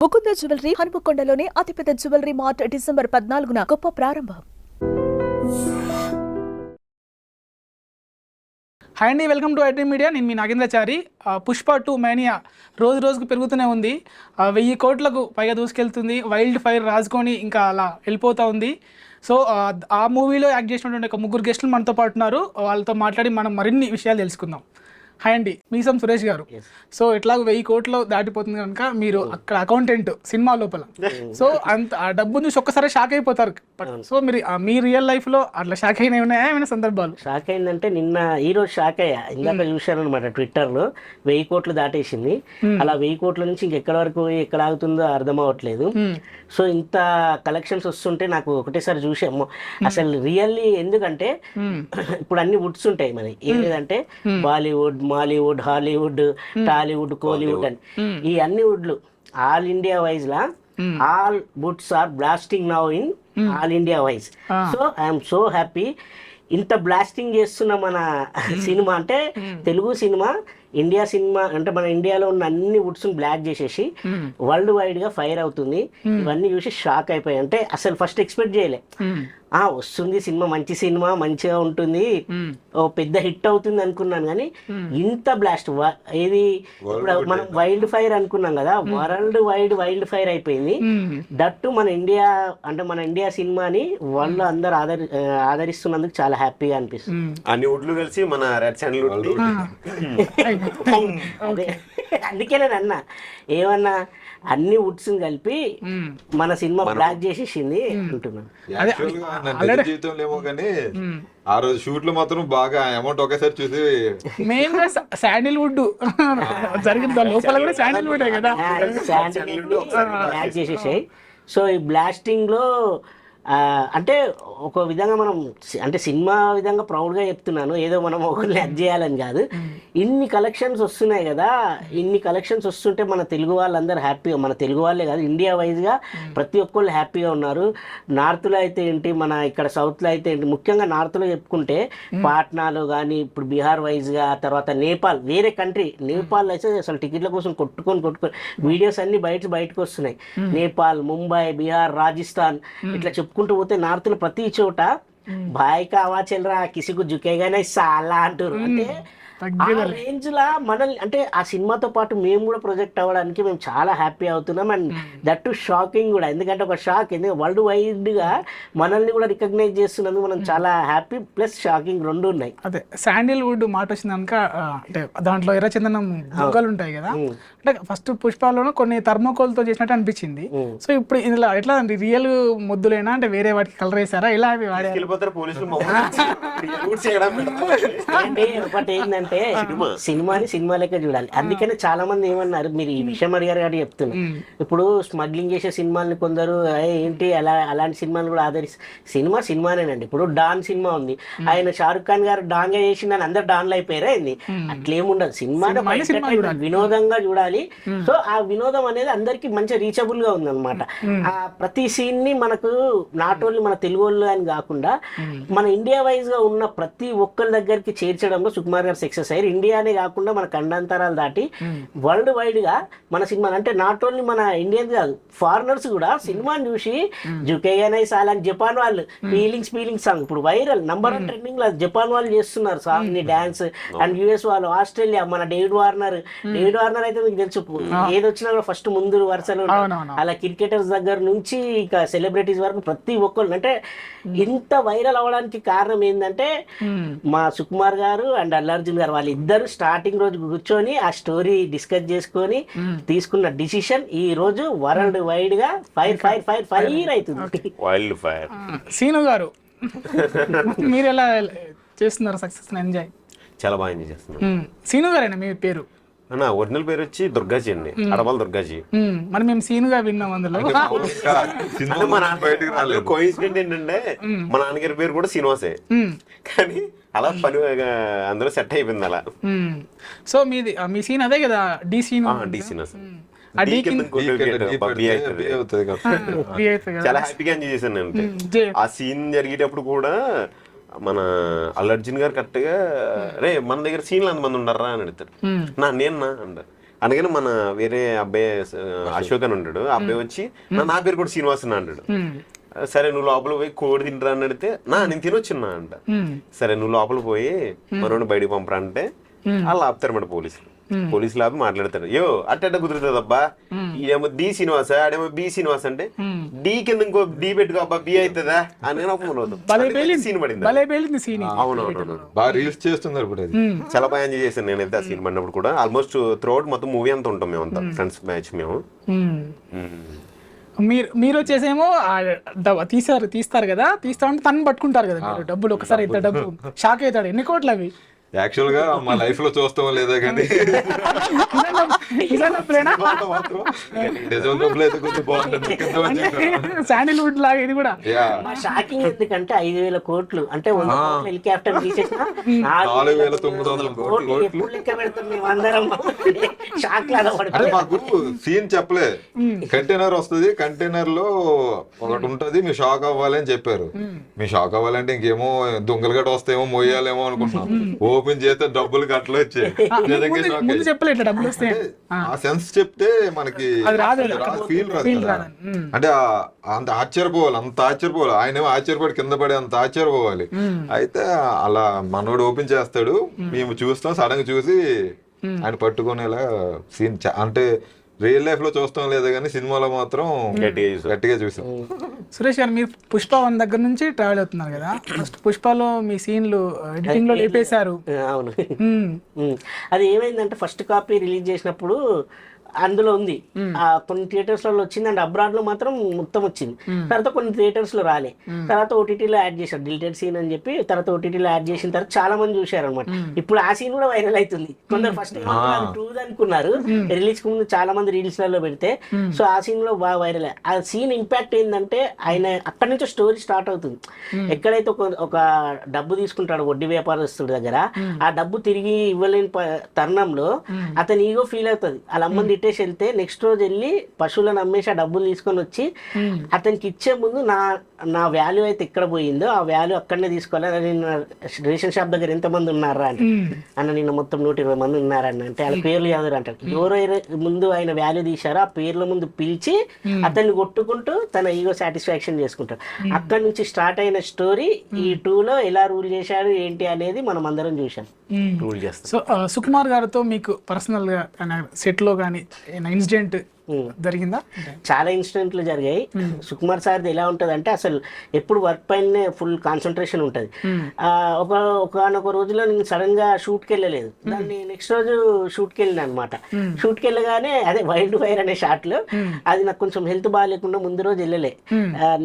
Mukunda jewellery హనుమకొండలోని అతిపెద్ద jewellery mart December 14న గొప్ప ప్రారంభం. హాయ్ అండి, వెల్కమ్ టు ఐటీ మీడియా. నేను మీ నాగేంద్రచారి. పుష్ప 2 మేనియా రోజుకు పెరుగుతూనే ఉంది. 1000 కోట్లకు పైగా దూసుకెళ్తుంది. వైల్డ్ ఫైర్ రాజుకొని ఇంకా అలా వెళ్ళిపోతూ ఉంది. సో ఆ మూవీలో యాక్ట్ చేసినటువంటి ఒక 3 గెస్టులు మనతో పాటు ఉన్నారు. వాళ్ళతో మాట్లాడి మనం మరిన్ని విషయాలు తెలుసుకుందాం. హాయ్ అండి, మీసం సురేష్ గారు. సో ఇట్లాగ 1000 కోట్లు దాటిపోతుంది కనుక మీరు అక్కడ అకౌంటెంట్ సినిమా లోపల. సో అంత ఆ డబ్బు చూసి ఒక్కసారి షాక్ అయిపోతారు. సో మీరు మీ రియల్ లైఫ్ లో అట్లా షాక్ అయినా ఉన్నాయా ఏమైనా సందర్భాలు? షాక్ అయిందంటే ఈ రోజు షాక్ అయ్యా. ఇందాక చూశాను అనమాట ట్విట్టర్ లో 1000 కోట్లు దాటేసింది. అలా 1000 కోట్ల నుంచి ఇంకెక్కడ వరకు ఎక్కడ ఆగుతుందో అర్థం అవ్వట్లేదు. సో ఇంత కలెక్షన్స్ వస్తుంటే నాకు ఒకటేసారి చూసాము అసలు రియల్లీ. ఎందుకంటే ఇప్పుడు అన్ని వుడ్స్ ఉంటాయి మరి, ఏదంటే Bollywood, Mollywood, Hollywood, Tollywood, Kollywood అని ఈ అన్ని వుడ్లు ఆల్ ఇండియా వైజ్ లా all woods are blasting now in all India wise. So I'm so happy. ఇంత బ్లాస్టింగ్ చేస్తున్న మన సినిమా అంటే తెలుగు సినిమా, ఇండియా సినిమా అంటే మన ఇండియాలో ఉన్న అన్ని వుడ్స్ బ్లాక్ చేసేసి వరల్డ్ వైడ్ గా ఫైర్ అవుతుంది. ఇవన్నీ చూసి షాక్ అయిపోయాయి. అంటే అసలు ఫస్ట్ ఎక్స్పెక్ట్ చేయలే. వస్తుంది సినిమా, మంచి సినిమా, మంచిగా ఉంటుంది, ఓ పెద్ద హిట్ అవుతుంది అనుకున్నాను. కానీ ఇంత బ్లాస్ట్ ఏది ఇప్పుడు మనం వైల్డ్ ఫైర్ అనుకున్నాం కదా, వరల్డ్ వైడ్ వైల్డ్ ఫైర్ అయిపోయింది. దట్టు మన ఇండియా అంటే మన ఇండియా సినిమాని వాళ్ళు అందరు ఆదరిస్తున్నందుకు చాలా హ్యాపీగా అనిపిస్తుంది. అన్ని వుడ్లు కలిసి మన రెడ్ ఛానల్ అందుకే నేను అన్నా, ఏమన్నా అన్ని వుడ్స్ కలిపి మన సినిమా బ్లాక్ చేసేసింది అంటున్నాను. జీవితంలో ఏమో కానీ ఆ రోజు షూట్ లో మాత్రం బాగా అమౌంట్ ఒకేసారి చూసి మెయిన్ గా శాండిల్వుడ్ జరిగింది. లోపల కూడా శాండిల్వుడ్ కదా, బ్లాక్ చేసేసాయి. సో ఈ బ్లాస్టింగ్ లో అంటే ఒక విధంగా మనం అంటే సినిమా విధంగా ప్రౌడ్గా చెప్తున్నాను, ఏదో మనం ఒకరిని యాడ్ చేయాలని కాదు. ఇన్ని కలెక్షన్స్ వస్తున్నాయి కదా, ఇన్ని కలెక్షన్స్ వస్తుంటే మన తెలుగు వాళ్ళందరూ హ్యాపీగా, మన తెలుగు వాళ్ళే కాదు ఇండియా వైజ్గా ప్రతి ఒక్కళ్ళు హ్యాపీగా ఉన్నారు. నార్త్లో అయితే ఏంటి, మన ఇక్కడ సౌత్లో అయితే ఏంటి, ముఖ్యంగా నార్త్లో చెప్పుకుంటే పాట్నాలో కానీ, ఇప్పుడు బీహార్ వైజ్గా, తర్వాత నేపాల్, వేరే కంట్రీ నేపాల్ అయితే అసలు టికెట్ల కోసం కొట్టుకొని వీడియోస్ అన్ని బయటకు వస్తున్నాయి. నేపాల్, ముంబై, బీహార్, రాజస్థాన్ ఇట్లా చెప్పుకుంటూ పోతే నార్త్లో ప్రతి చోట భాయ్ కావా చెల్లరా కిసికు జుకేగానే సాలా అంటారు. అంటే ఆ రేంజ్ లా మనల్ని అంటే ఆ సినిమాతో పాటు మేము కూడా ప్రొజెక్ట్ అవ్వడానికి మేము చాలా హ్యాపీ అవుతున్నాం. అండ్ దట్ టు షాకింగ్ కూడా, ఎందుకంటే ఒక షాక్, ఎందుకంటే వరల్డ్ వైడ్ గా మనల్ని కూడా రికగ్నైజ్ చేస్తున్నందుకు మనం చాలా హ్యాపీ ప్లస్ షాకింగ్ రెండు ఉన్నాయి. అదే శాండిల్వుడ్ మాట వచ్చింది కనుక, అంటే దాంట్లో ఎర్రచందనం బొగ్గలు ఉంటాయి కదా, అంటే ఫస్ట్ పుష్పాలను కొన్ని థర్మోకోల్తో చేసినట్టు అనిపించింది. సో ఇప్పుడు ఇలా ఎట్లా అండి, రియల్ మొద్దులేనా అంటే వేరే వాటికి కలర్ వేసారా, ఇలా అవి వాడారు? ఒకటి ఏంటంటే సినిమాని సినిమా లెక్క చూడాలి. అందుకనే చాలా మంది ఏమన్నారు, మీరు ఈ విషయం అడిగారు కాబట్టి చెప్తున్నా. ఇప్పుడు స్మగ్లింగ్ చేసే సినిమాల్ని కొందరు ఏంటి అలాంటి సినిమాలు కూడా సినిమా సినిమానేనండి. ఇప్పుడు డాన్ సినిమా ఉంది, ఆయన షారుఖ్ ఖాన్ గారు డాన్ గా చేసి అందరు డాన్లు అయిపోయారా ఏంది? అట్లేముండదు. సినిమా వినోదంగా చూడాలి. సో ఆ వినోదం అనేది అందరికి మంచిగా రీచబుల్ గా ఉంది అనమాట. ఆ ప్రతి సీన్ ని మనకు నాట్ ఓన్లీ మన తెలుగు వాళ్ళు అని కాకుండా మన ఇండియా వైజ్ గా ఉన్న ప్రతి ఒక్కరి దగ్గరికి చేర్చడంలో సుకుమార్ గారు సక్సెస్ అయ్యారు. ఇండియానే కాకుండా మన ఖండాంతరాలు దాటి వరల్డ్ వైడ్ గా మన సినిమా అంటే నాట్ ఓన్లీ మన ఇండియన్స్ కాదు, ఫారినర్స్ కూడా సినిమాని చూసి జుకేగానే సాలని జపాన్ వాళ్ళు ఫీలింగ్స్ సాంగ్ ఇప్పుడు వైరల్ నంబర్ 1 ట్రెండింగ్ లో జపాన్ వాళ్ళు చేస్తున్నారు సాంగ్ ని డాన్స్. అండ్ యుఎస్ వాళ్ళు, ఆస్ట్రేలియా మన డేవిడ్ వార్నర్ అయితే మీకు తెలుసు, ఏది వచ్చినా కూడా ఫస్ట్ ముందు వరుసలో. అలా క్రికెటర్స్ దగ్గర నుంచి ఇక సెలబ్రిటీస్ వరకు ప్రతి ఒక్కళ్ళు. అంటే ఇంత వైరల్ అవ్వడానికి కారణం ఏంటంటే మా సుకుమార్ గారు అండ్ అల్లు అర్జున్ గారు వాళ్ళు ఇద్దరు స్టార్టింగ్ రోజు కూర్చొని ఆ స్టోరీ డిస్కస్ చేసుకొని తీసుకున్న డిసిషన్ ఈ రోజు వరల్డ్ వైడ్ గా ఫైర్ అవుతుంది. Wild fire. సీను గారు మీరు ఎలా చేస్తున్నారు సక్సెస్ ఎంజాయ్? చాలా బాగా ఎంజాయ్ చేస్తున్నాను. సీను గారేనా మీ పేరు? నా ఒరిజినల్ పేరు వచ్చి దుర్గాజీ అండి, అడవాల దుర్గాజీ. మరి మేము సీనుగా విన్నాం అందులో. కోయిన్సిడెంట్ ఏంటంటే మా నాన్నగారి పేరు కూడా శ్రీనివాసే, కానీ అలా పని అందులో సెట్ అయిపోయింది అలా. సో మీ సీన్ అదే కదా, డి సీన్. డి శ్రీనివాస్ చాలా హ్యాపీగా ఎంజాయ్ చేశాను. అంటే ఆ సీన్ జరిగేటప్పుడు కూడా మన అల్లు అర్జున్ గారు కరెక్ట్గా రే మన దగ్గర సీన్లు అంతమంది ఉండరా అని అడుగుతారు. నేను అంటారు అందుకని మన వేరే అబ్బాయి అశోక్ అని ఉంటాడు, ఆ అబ్బాయి వచ్చి నా పేరు కూడా శ్రీనివాస్ అని అంటాడు. సరే నువ్వు లోపల పోయి కోడి తింటరా అని అడిగితే నేను తినొచ్చున్నా అంట. సరే నువ్వు లోపల పోయి మనోడిని బయటకు పంపరా అంటే వాళ్ళు ఆపుతారన్నమాట పోలీసులు ఆపి మాట్లాడతారు. యో అట్ట కుదురుతుంది అబ్బా, ఈడేమో డి శ్రీనివాస ఆడేమో బి శ్రీనివాస్ అంటే డి కింద ఇంకో డి పెట్టుకో అబ్బా బి అవుతుందా అని సీన్ పడింది. అవునవును, బాగా రీల్స్ చేస్తున్నారు ఇప్పుడు అది. చాలా బాగా ఎంజాయ్ చేశాను నేనైతే ఆ సీన్ పడినప్పుడు కూడా. ఆల్మోస్ట్ త్రూఅవుట్ మొత్తం మూవీ అంతా ఉంటాం మేమంతా ఫ్రెండ్స్ బ్యాచ్ మేము. మీరు వచ్చేసేమో తీస్తారు కదా, తీస్తా ఉంటే తను పట్టుకుంటారు కదా మీరు డబ్బులు. ఒకసారి అయితే డబ్బు షాక్ అవుతాడు, ఎన్ని కోట్లు అవి యాక్చువల్ గా మా లైఫ్ లో చూస్తామో లేదా కానీ శాండిల్వుడ్ లాగా ఇది కూడా షాకింగ్. ఎందుకంటే 5,000 కోట్లు అంటే 100 కోట్లు హెలికాప్టర్ తీసేసిన 4,900 కోట్లు లెక్క పెడతాం మేమందరం. షాక్ లాగా అంటే మాకు సీన్ చెప్పలే, కంటైనర్ వస్తుంది, కంటైనర్ లో ఒకటి ఉంటది, మీరు షాక్ అవ్వాలి అని చెప్పారు. మీరు షాక్ అవ్వాలంటే ఇంకేమో దొంగలు గట్ట వస్తాయేమో మొయ్యాలేమో అనుకుంటున్నాం. ఓపెన్ చేస్తే డబ్బులు గట్ల వచ్చాయి. చెప్పలేదు డబ్బులు వస్తే ఆ సెన్స్ చెప్తే మనకి ఫీల్ రాదు. అంటే అంత ఆశ్చర్యపోవాలి, ఆయన ఆశ్చర్యపడి కింద పడి అంత ఆశ్చర్యపోవాలి. అయితే అలా మనోడు ఓపెన్ చేస్తాడు, మేము చూస్తాం, సడన్ గా చూసి ఆయన పట్టుకునేలా సీన్. అంటే రియల్ లైఫ్ లో చూస్తాం లేదా కానీ సినిమాలో మాత్రం గట్టిగా చూసాం. సురేష్ గారు, మీరు పుష్ప 1 దగ్గర నుంచి ట్రావెల్ అవుతున్నారు కదా, ఫస్ట్ పుష్పలో మీ సీన్లు ఎడిటింగ్ లో లేపేశారు. అవును, అది ఏమైందంటే ఫస్ట్ కాపీ రిలీజ్ చేసినప్పుడు అందులో ఉంది, కొన్ని థియేటర్స్ లో వచ్చింది అండ్ అబ్రాడ్ లో మాత్రం మొత్తం వచ్చింది. తర్వాత కొన్ని థియేటర్స్ లో రాలే, తర్వాత ఓటీటీలో యాడ్ చేశారు డిలీటెడ్ సీన్ అని చెప్పి. తర్వాత ఓటీటీలో యాడ్ చేసిన తర్వాత చాలా మంది చూశారు అనమాట. ఇప్పుడు ఆ సీన్ కూడా వైరల్ అవుతుంది. కొందరు ఫస్ట్ ట్రూ అనుకున్నారు, రిలీజ్ ముందు చాలా మంది రీల్స్ లలో పెడితే. సో ఆ సీన్ లో బాగా వైరల్. ఆ సీన్ ఇంపాక్ట్ ఏంటంటే ఆయన అక్కడి నుంచి స్టోరీ స్టార్ట్ అవుతుంది. ఎక్కడైతే ఒక డబ్బు తీసుకుంటాడు వడ్డీ వ్యాపారస్తుడి దగ్గర, ఆ డబ్బు తిరిగి ఇవ్వలేని తరుణంలో అతని ఈగో ఫీల్ అవుతుంది. వాళ్ళ అమ్మని పెట్టేసి వెళ్తే నెక్స్ట్ రోజు వెళ్ళి పశువులను అమ్మేసి ఆ డబ్బులు తీసుకొని వచ్చి అతనికి ఇచ్చే ముందు నా వాల్యూ అయితే ఎక్కడ పోయిందో ఆ వాల్యూ అక్కడనే తీసుకోవాలి. నిన్న రేషన్ షాప్ దగ్గర ఎంతమంది ఉన్నారా అంటే అన్న నిన్న మొత్తం 120 మంది ఉన్నారన్న అంటే వాళ్ళ పేర్లు చదువు అంటారు. ఎవరో ముందు ఆయన వాల్యూ తీశారో ఆ పేర్ల ముందు పిలిచి అతన్ని కొట్టుకుంటూ తన ఈగో సాటిస్ఫాక్షన్ చేసుకుంటారు. అక్కడి నుంచి స్టార్ట్ అయిన స్టోరీ ఈ 2లో ఎలా రూల్ చేశాడు ఏంటి అనేది మనం అందరం చూసాం. రూల్ చేస్తాం. సో సుకుమార్ గారితో మీకు పర్సనల్ గా సెట్ లో కానీ ఇన్సిడెంట్ జరిగిందా? చాలా ఇన్సిడెంట్లు జరిగాయి. సుకుమార్ సార్ది ఎలా ఉంటుంది అంటే అసలు ఎప్పుడు వర్క్ పైనే ఫుల్ కాన్సన్ట్రేషన్ ఉంటుంది. ఒకనొక రోజులో నేను సడన్ గా షూట్కి వెళ్ళలేదు, దాన్ని నెక్స్ట్ రోజు షూట్కి వెళ్ళిన అనమాట. షూట్కి వెళ్ళగానే అదే వైల్డ్ ఫైర్ అనే షాట్ లో అది నాకు కొంచెం హెల్త్ బాగాలేకుండా ముందు రోజు వెళ్ళలే,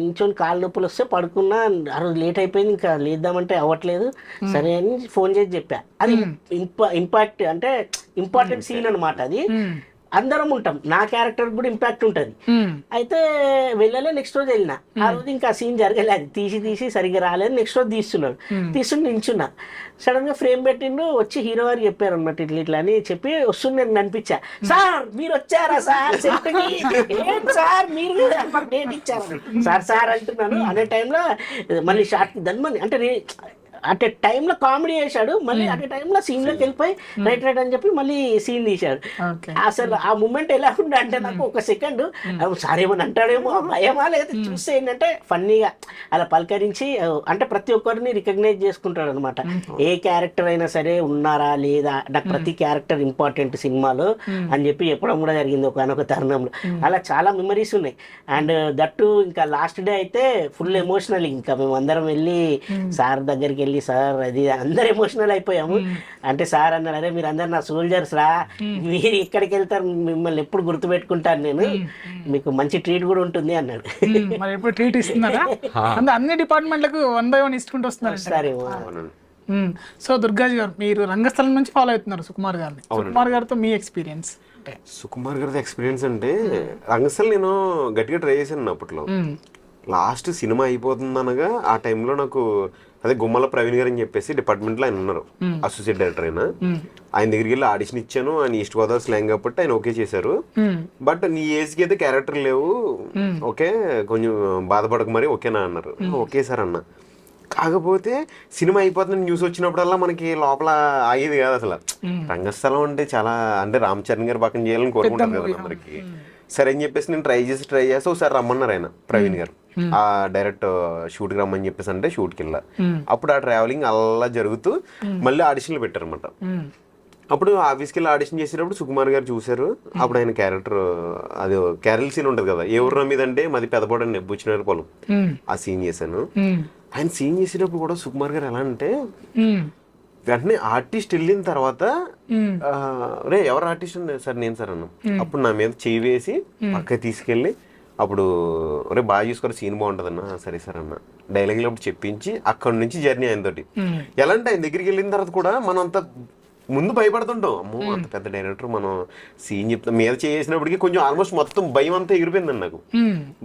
నించొని కాళ్ళు నొప్పులు వస్తే పడుకున్నా. ఆ రోజు లేట్ అయిపోయింది, ఇంకా లేద్దామంటే అవ్వట్లేదు. సరే అని ఫోన్ చేసి చెప్పా. అది ఇంపార్టెంట్ సీన్ అనమాట. అది అందరం ఉంటాం, నా క్యారెక్టర్ కూడా ఇంపాక్ట్ ఉంటుంది. అయితే వెళ్ళలే, నెక్స్ట్ రోజు వెళ్ళిన. ఆ రోజు ఇంకా సీన్ జరగలేదు, తీసి సరిగ్గా రాలేదు. నెక్స్ట్ రోజు తీసుకుని నించున్నా. సడన్ గా ఫ్రేమ్ పెట్టిండు, వచ్చి హీరో గారు చెప్పారు అనమాట ఇట్లా అని చెప్పి వస్తుంది. నేను అనిపించా, సార్ మీరు వచ్చారా సార్ సెట్కి, ఏంటి సార్ మీరు మాకు డేట్ ఇచ్చారు సార్ అంటున్నాను. అనే టైంలో మళ్ళీ షార్ట్ ధన్మని అంటే టైంలో కామెడీ చేశాడు, మళ్ళీ అదే టైంలో సీన్ లోకి వెళ్ళిపోయి రైట్ అని చెప్పి మళ్ళీ సీన్ తీశాడు. అసలు ఆ మూమెంట్ ఎలా ఉండే అంటే నాకు ఒక సెకండ్ సార్ ఏమని అంటాడేమో భయమా, లేదా చూస్తే ఏంటంటే ఫన్నీగా అలా పలకరించి అంటే ప్రతి ఒక్కరిని రికగ్నైజ్ చేసుకుంటాడు అనమాట. ఏ క్యారెక్టర్ అయినా సరే ఉన్నారా లేదా, నాకు ప్రతి క్యారెక్టర్ ఇంపార్టెంట్ సినిమాలో అని చెప్పి చెప్పడం కూడా జరిగింది ఒకనొక తరుణంలో. అలా చాలా మెమరీస్ ఉన్నాయి. అండ్ దట్టు ఇంకా లాస్ట్ డే అయితే ఫుల్ ఎమోషనల్. ఇంకా మేము అందరం వెళ్ళి సార్ దగ్గరికి వెళ్ళి సార్ అది అందరు ఎమోషనల్ అయిపోయాము. అంటే సార్ అన్నాడు, అరే మీరు అందరు నా సోల్జర్స్ రా, మీరు ఎక్కడికి వెళ్తారు, మిమ్మల్ని ఎప్పుడు గుర్తు పెట్టుకుంటాను నేను, మీకు మంచి ట్రీట్ కూడా ఉంటుంది అన్నాడు. మరి ఎప్పుడు ట్రీట్ ఇస్తున్నారా? అన్ని డిపార్ట్మెంట్లకు 1 by 1 ఇచ్చుకుంటూ వస్తున్నారు. సరే. సో దుర్గాజీ గారు, మీరు రంగస్థలం నుంచి ఫాలో అవుతున్నారు సుకుమార్ గారిని. సుకుమార్ గారితో మీ ఎక్స్పీరియన్స్? సుకుమార్ గారితో ఎక్స్పీరియన్స్ అంటే రంగస్థలం నేను గట్టిగా ట్రై చేశాను అప్పట్లో. లాస్ట్ సినిమా అయిపోతుంది అనగా ఆ టైంలో నాకు అదే గుమ్మల ప్రవీణ్ గారు అని చెప్పేసి డిపార్ట్మెంట్ లో ఆయన ఉన్నారు, అసోసియేట్ డైరెక్టర్ అయినా. ఆయన దగ్గరికి వెళ్ళి ఆడిషన్ ఇచ్చాను. ఆయన ఈస్ట్ గోదావరి స్లాంగ్ కాబట్టి ఆయన ఓకే చేశారు. బట్ నీ ఏజ్ కి అయితే క్యారెక్టర్ లేవు, ఓకే కొంచెం బాధపడక మరి ఓకేనా అన్నారు. ఓకే సార్ అన్న. కాకపోతే సినిమా అయిపోతుంది న్యూస్ వచ్చినప్పుడల్లా మనకి లోపల అయ్యేది కాదు అసలు. రంగస్థలం అంటే చాలా అంటే రామ్ చరణ్ గారు పక్కన చేయాలని కోరుకుంటారు కదా అందరికి. సరే అని చెప్పేసి నేను ట్రై చేసి ఒకసారి రమ్మన్నారు ఆయన ప్రవీణ్ గారు, ఆ డైరెక్ట్ షూట్కి రమ్మని చెప్పేసి అంటే షూట్కి వెళ్ళా. అప్పుడు ఆ ట్రావెలింగ్ అలా జరుగుతూ మళ్ళీ ఆడిషన్లు పెట్టారనమాట. అప్పుడు ఆఫీస్కి వెళ్ళి ఆడిషన్ చేసేటప్పుడు సుకుమార్ గారు చూశారు. అప్పుడు ఆయన క్యారెక్టర్ అది క్యారెల్ సీన్ ఉంటుంది కదా, ఏ ఊర్ర మీద అంటే మాది పెదపడండి బుచ్చినారు పొలం, ఆ సీన్ చేశాను. ఆయన సీన్ చేసేటప్పుడు కూడా సుకుమార్ గారు ఎలా అంటే వెంటనే ఆర్టిస్ట్ వెళ్ళిన తర్వాత రే ఎవరు ఆర్టిస్ట్ సార్ నేను సార్ అన్నా. అప్పుడు నా మీద చేయి వేసి పక్కకి తీసుకెళ్ళి అప్పుడు రే బాగా చూసుకోరు సీన్ బాగుంటుంది అన్న. సరే సార్ అన్న డైలాగ్లో అప్పుడు చెప్పించి అక్కడ నుంచి జర్నీ ఆయనతోటి. ఎలా అంటే ఆయన దగ్గరికి వెళ్ళిన తర్వాత కూడా మనం అంత ముందు భయపడుతుంటాం, అమ్మో అంత పెద్ద డైరెక్టర్ మనం సీన్ చెప్తాం మీద చేసినప్పటికీ కొంచెం ఆల్మోస్ట్ మొత్తం భయం అంతా ఎగిరిపోయిందండి నాకు.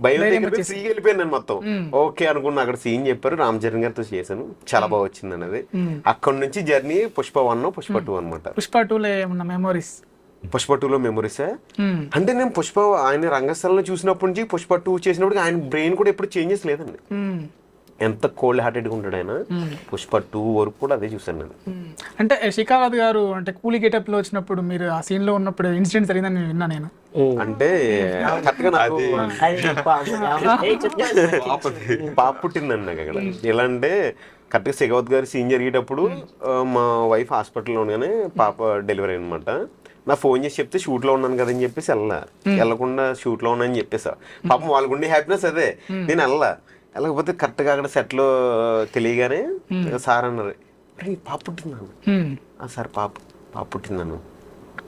భయం అంతా ఎగిరిపోయి ఫ్రీగా వెళ్ళిపోయింది నేను మొత్తం. ఓకే అనుకున్నా, అక్కడ సీన్ చెప్పారు, రామ్ చరణ్ గారితో చేశాను, చాలా బాగా వచ్చింది అన్నది. అక్కడ నుంచి జర్నీ పుష్ప 1, పుష్ప 2 అనమాట. పుష్ప 2లో ఏమన్నా మెమోరీస్? పుష్ప 2లో మెమరీసా అంటే నేను పుష్ప ఆయన రంగస్థలంలో చూసినప్పటి నుంచి పుష్ప 2 చేసినప్పటికి ఆయన బ్రెయిన్ కూడా ఎప్పుడు చేంజెస్ లేదండి. ఎంత కోల్డ్ హార్టెడ్గా ఉంటాడు ఆయన. పుష్ప 2 వరకు కూడా అదే చూసాను నేను. అంటే శిఖావత్ గారు అంటే కూలీ గెటప్ లో వచ్చినప్పుడు మీరు ఆ సీన్ లో ఉన్నప్పుడు ఇన్సిడెంట్ జరిగిందని నేను విన్నా. నేను అంటే కరెక్ట్గా నాకు పాప పుట్టిందండి నాకు అక్కడ. ఎలా అంటే కరెక్ట్గా శిఖావత్ గారు సీన్ జరిగేటప్పుడు మా వైఫ్ హాస్పిటల్లో ఉండగానే పాప డెలివరీ అనమాట. నా ఫోన్ చేసి చెప్తే షూట్ లో ఉన్నాను కదని చెప్పేసి వెళ్ళకుండా షూట్ లో ఉన్నానని చెప్పేసా. పాపం వాళ్ళకు ఉండే హ్యాపీనెస్ అదే. నేను వెళ్ళకపోతే కరెక్ట్గా అక్కడ సెట్ లో తెలియగానే సార్ అన్నారు, రే పాప పుట్టిందన్న. సార్ పాప పుట్టిందన్న.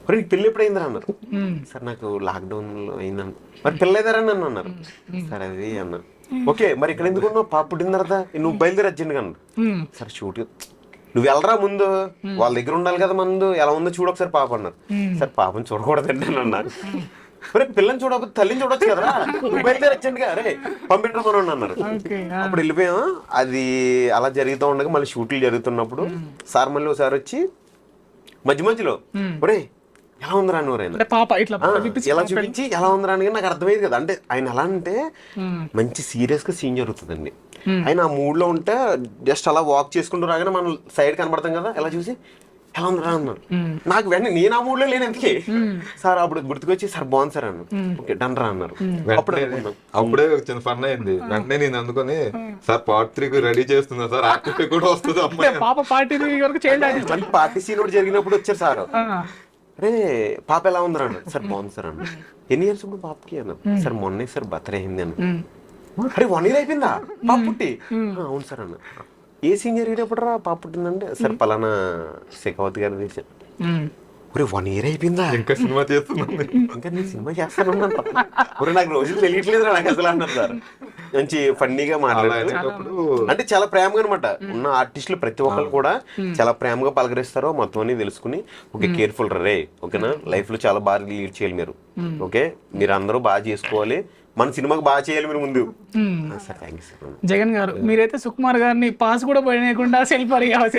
మరి నీకు పెళ్ళి ఎప్పుడు అయిందిరా అన్నారు. సార్ నాకు లాక్డౌన్ లో అయిందన్న. మరి పిల్లయిదారని నన్ను అన్నారు. సార్ అది అన్నారు. ఓకే మరి ఇక్కడ ఎందుకు ఉన్నావు, పాప పుట్టిన తర్వాత నువ్వు బయలుదేరి అర్జెంట్గా అన్నారు. సార్ షూట్ నువ్వు వెళ్ళరా ముందు, వాళ్ళ దగ్గర ఉండాలి కదా ముందు, ఎలా ఉందో చూడు ఒకసారి పాప అన్నారు. సార్ పాపని చూడకూడదండి అని అన్నారు. మరి పిల్లని చూడకపోతే తల్లిని చూడొచ్చు కదా, బయలుదేరి అర్జెంట్గా అరే పంపించమని అన్నారు. అప్పుడు వెళ్ళిపోయాం. అది అలా జరుగుతూ ఉండగా మళ్ళీ షూట్లు జరుగుతున్నప్పుడు సార్ మళ్ళీ ఒకసారి వచ్చి మధ్యలో ఒరే ఎలా ఉందిరా అని ఎలా చూపించి ఎలా ఉందిరా అని నాకు అర్థమైంది కదా. అంటే ఆయన ఎలా అంటే మంచి సీరియస్ గా సీన్ జరుగుతుందండి. ఆయన ఆ మూడ్ లో ఉంటే జస్ట్ అలా వాక్ చేసుకుంటూ రాగానే మనం సైడ్ కనబడతాం కదా, ఎలా చూసి ఎలా ఉందిరా అన్నారు. నాకు వెంటనే నేను ఆ మూడ్ లో లేను ఎందుకే. సార్ అప్పుడు గుర్తుకొచ్చి సార్ బాగుంది సార్ అన్నారు. ఓకే డన్ రా అన్నారు. అప్పుడే చిన్న ఫన్ అయింది. వెంటనే నేను అందుకొని సార్ పార్ట్ 3 రెడీ చేస్తున్నా సార్, ఆర్టిస్ట్ కూడా వస్తుంది అమ్మాయి మళ్ళీ పార్టీ సీన్ ఒకటి జరిగినప్పుడు వచ్చారు సార్. అరే పాప ఎలా ఉందిరా అన్నారు. సార్ బాగుంది సార్ అన్నారు. ఎన్ని ఇయర్స్ ఇప్పుడు పాపకి అన్నారు. సార్ మొన్నే సార్ బర్త్డే అయింది అన్న. అరే 1 year అయిపోయిందా పాప పుట్టి? అవును సార్ అన్న. ఏ సీన్ జరిగేటప్పుడు రా పాప పుట్టిందంటే సార్ పలానా శిఖావత్ గారు తీసాను. ఒరే 1 year అయిపోయిందా, ఇంకా సినిమా చేస్తున్నాను, ఇంకా నేను సినిమా చేస్తాను. ఒరే నాకు రోజులు తెలియట్లేదు నాకు అసలు అన్నారు సార్. మంచి ఫన్నీగా మాట్లాడేటప్పుడు అంటే చాలా ప్రేమగా అనమాట. ఉన్న ఆర్టిస్టులు ప్రతి ఒక్కరు కూడా చాలా ప్రేమగా పలకరిస్తారో మొత్తం అన్ని తెలుసుకుని ఓకే కేర్ఫుల్ రే, ఓకేనా లైఫ్ లో చాలా బాగా లీడ్ చేయాలి మీరు, ఓకే మీరు అందరూ బాగా చేసుకోవాలి, మన సినిమాకి బాగా చేయాలి మీరు ముందు. Sir thank you sir. Jagan గారు మీరైతే సుకుమార్ గారిని పాస్ కూడా పోయకుండా సెల్ఫ్ అడిగారు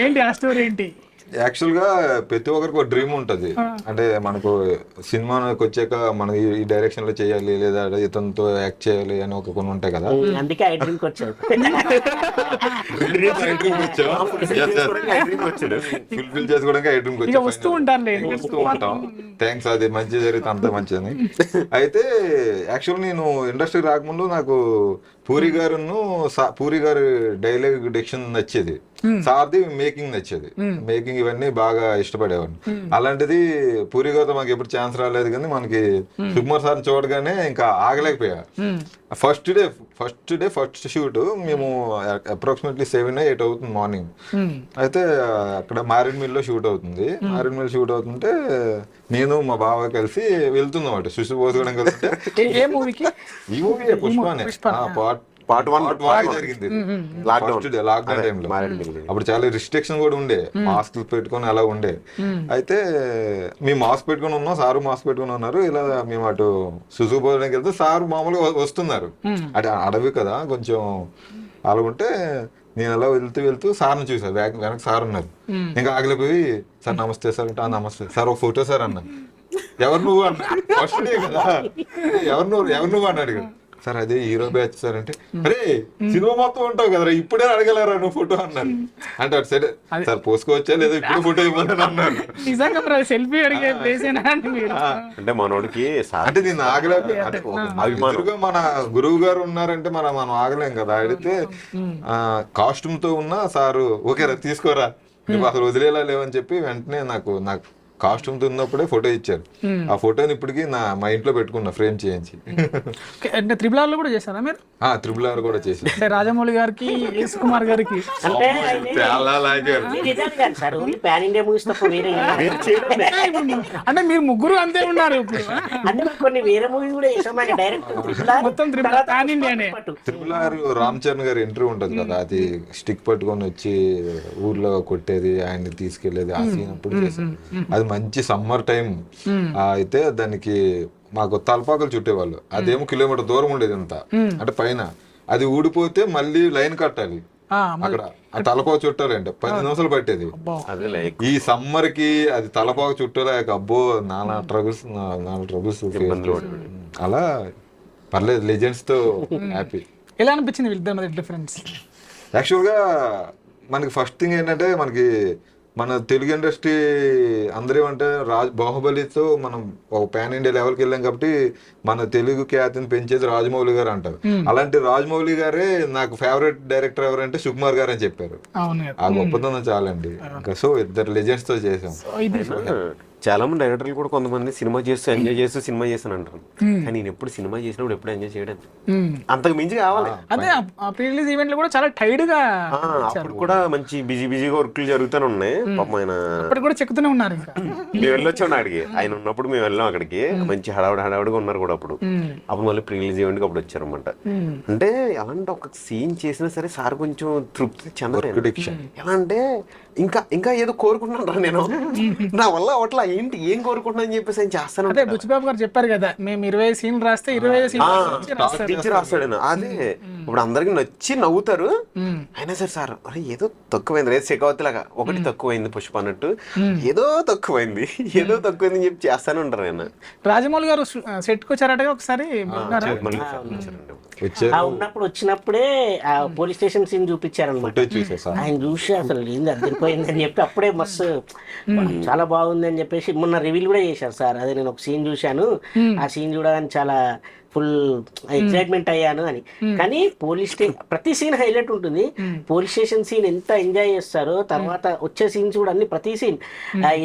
ఏంటి ఆ స్టోరీ ఏంటి? యాక్చువల్ గా ప్రతి ఒక్కరికి ఒక డ్రీమ్ ఉంటది. అంటే మనకు సినిమాకి వచ్చాక మనం ఈ డైరెక్షన్ లో చేయాలి లేదా ఇతనితో యాక్ట్ చేయాలి అని ఒక కొన్ని ఉంటాయి కదా. అందుకే ఐ డ్రీమ్ కి వచ్చాను. ఫుల్ఫిల్ చేసుకోవడానికి ఐ డ్రీమ్ కి వస్తూ ఉంటాం. థ్యాంక్స్, అది మంచి జరిగితే అంత మంచిదని. అయితే యాక్చువల్ నేను ఇండస్ట్రీకి రాకముందు నాకు పూరి గారు డైలాగ్ డిక్షన్ నచ్చేది, సార్ది మేకింగ్ నచ్చేది. మేకింగ్ ఇవన్నీ బాగా ఇష్టపడేవాడిని. అలాంటిది పూరి గారితో మాకు ఎప్పుడు ఛాన్స్ రాలేదు, కానీ మనకి సుకుమార్ సార్ చూడగానే ఇంకా ఆగలేకపోయా. ఫస్ట్ షూట్ మేము అప్రాక్సిమేట్లీ 7 or 8 అవుతుంది మార్నింగ్. అయితే అక్కడ మారేడుమిల్ లో షూట్ అవుతుంది. మారేడుమిల్ షూట్ అవుతుంటే నేను మా బావ కలిసి వెళ్తున్నాం సుసు పోసుకోవడం కలిసి. ఈ మూవీ పుష్పనే పార్ట్ 1 జరిగింది లాక్డౌన్ టైంలో. అప్పుడు చాలా రిస్ట్రిక్షన్ కూడా ఉండే, మాస్క్ పెట్టుకొని అలా ఉండే. అయితే మేము మాస్క్ పెట్టుకుని ఉన్నాం, సారు మాస్క్ పెట్టుకుని ఉన్నారు. ఇలా మేము అటు సుసుకుపోవడానికి వెళ్తే సారు మామూలుగా వస్తున్నారు. అంటే అడవి కదా కొంచెం అలా ఉంటే నేను అలా వెళ్తూ సార్ని చూసా, వెనక సార్ ఉన్నారు. ఇంకా ఆగిలిపోయి సార్ నమస్తే సార్ అంటే నమస్తే సార్ ఒక ఫోటో సార్ అన్నా. ఎవరు నువ్వు అన్నా, ఫస్ట్ డే కదా, ఎవరు నువ్వు అని అడిగాడు. సార్ అదే హీరో బ్యాచ్ సార్ అంటే అరే సినిమా మొత్తం ఉంటావు కదరా ఇప్పుడే అడగలరా నువ్వు ఫోటో అన్నారు. అంటే అటు సైడ్ సార్ పోసుకోవచ్చా లేదా ఇప్పుడు ఫోటో ఇవ్వాలని అన్నారు. నిజంగా సెల్ఫీ అడిగే ప్లేసేనా అండి మీరు? అంటే మనోడికి అంటే నేను ఆగలేక అంటే ఎదురుగా మన గురువు గారు ఉన్నారంటే మనం ఆగలేం కదా. అడిగితే కాస్ట్యూమ్ తో ఉన్నా సారు ఓకేరా తీసుకోరా నువ్వు అసలు వదిలేలా లేవని చెప్పి వెంటనే నాకు కాస్ట్యూమ్ తో ఉన్నప్పుడే ఫోటో ఇచ్చారు. ఆ ఫోటోని ఇప్పటికి మా ఇంట్లో పెట్టుకున్నా ఫ్రేమ్ చేయించి. అంటే త్రిబుల్ ఆర్ లో కూడా చేశారా మీరు? త్రిబుల్ ఆర్ కూడా చేసి అంటే రాజమౌళి గారికి యేసు కుమార్ గారికి అంటే చాలా లాగారు. Sir only pan India movies తప్ప వేరే అంటే మీరు ముగ్గురు అంతే ఉన్నారు ఇప్పుడు. అంటే కొన్ని వేరే మూవీస్ కూడా చేసాం డైరెక్ట్ మొత్తం పాన్ ఇండియానే. త్రిబుల్ ఆర్ రామ్ చరణ్ గారి ఎంట్రీ ఉంటది కదా, అది స్టిక్ పట్టుకొని వచ్చి ఊర్లో కొట్టేది ఆయన్ని తీసుకెళ్లేది ఆ సీన్ అప్పుడు చేశారు. అది మంచి సమ్మర్ టైం అయితే దానికి మాకు తలపాకలు చుట్టేవాళ్ళు. అదేమో కిలోమీటర్ దూరం ఉండేది అంతా, అంటే పైన అది ఊడిపోతే మళ్ళీ లైన్ కట్టాలి అక్కడ. ఆ తలపాకు చుట్టాలంటే 10 నిమిషాలు పట్టేది. ఈ సమ్మర్ కి అది తలపాకు చుట్టలేక అబ్బో నానా ట్రబుల్స్ అలా పర్లేదు. లెజెండ్స్ తో హ్యాపీ. ఎలా అనిపించింది వీళ్ళిద్దరి మధ్య డిఫరెన్స్? యాక్చువల్ గా మనకి ఫస్ట్ థింగ్ ఏంటంటే మనకి మన తెలుగు ఇండస్ట్రీ అందరూ ఏమంటే బాహుబలితో మనం ఒక పాన్ ఇండియా లెవెల్కి వెళ్ళాం కాబట్టి మన తెలుగు ఖ్యాతిని పెంచేది రాజమౌళి గారు అంటారు. అలాంటి రాజమౌళి గారే నాకు ఫేవరెట్ డైరెక్టర్ ఎవరంటే సుకుమార్ గారు అని చెప్పారు. ఆ గొప్పతనం చాలండి. ఇంకా సో ఇద్దరు లెజెండ్స్ తో చేసాం. చాలా మంది డైరెక్టర్లు కూడా కొంతమంది సినిమా చేస్తూ ఎంజాయ్ చేస్తూ సినిమా చేస్తాను అంటారు. కానీ నేను ఎప్పుడు సినిమా చేసినప్పుడు ఎప్పుడు ఎంజాయ్ చేయడం అంతకు మించి కావాలి. అదే ప్రీ రిలీజ్ ఈవెంట్ లో కూడా చాలా టైడ్ గా అప్పుడు కూడా మంచి బిజీగా వర్క్లు జరుగుతూనే ఉన్నాయి. పాపం ఆయన అప్పుడు కూడా చెక్కుతూనే ఉన్నారు. మేము వెళ్ళొచ్చాం అక్కడికి, ఆయన ఉన్నప్పుడు మేము వెళ్ళాం అక్కడికి. మంచి హడావుడిగా ఉన్నారు కూడా అప్పుడు మళ్ళీ ప్రీ రిలీజ్ ఈవెంట్ కి అప్పుడు వచ్చారనమాట. అంటే అలాంటి ఒక సీన్ చేసినా సరే సార్ కొంచెం తృప్తి చెందలేదు. ఎలా అంటే ఇంకా ఏదో కోరుకుంటున్నాను నేను, నా వల్ల అట్లా ఏంటి ఏం కోరుకుంటున్నా అని చెప్పేసి ఆయన చేస్తాను. అదే బుచ్చిబాబు గారు చెప్పారు కదా, మేము 20 సీన్లు రాస్తే 20 సీన్లు రాస్తాడు. అదే ఇప్పుడు అందరికి నచ్చి నవ్వుతారు. అయినా సరే సార్ అరే ఏదో తక్కువైంది, రేపు శెకావతి లాగా ఒకటి తక్కువైంది పుష్ప అన్నట్టు, ఏదో తక్కువైంది అని చెప్పి చేస్తానే ఉంటారు ఆయన. రాజమౌళి గారు సెట్ కు వచ్చారట ఒకసారి. ఉన్నప్పుడు వచ్చినప్పుడే ఆ పోలీస్ స్టేషన్ సీన్ చూపించారనమాట. ఆయన చూసి అసలు ఏంది అద్దరిపోయింది అని చెప్పి అప్పుడే మస్తు చాలా బాగుంది అని చెప్పేసి మొన్న రివీల్ కూడా చేశారు సార్. అదే నేను ఒక సీన్ చూశాను, ఆ సీన్ చూడగానే చాలా ఫుల్ ఎక్సైట్మెంట్ అయ్యాను అని. కానీ పోలీస్ స్టేషన్ ప్రతి సీన్ హైలైట్ ఉంటుంది. పోలీస్ స్టేషన్ సీన్ ఎంత ఎంజాయ్ చేస్తారో తర్వాత వచ్చే సీన్స్ కూడా అన్ని ప్రతి సీన్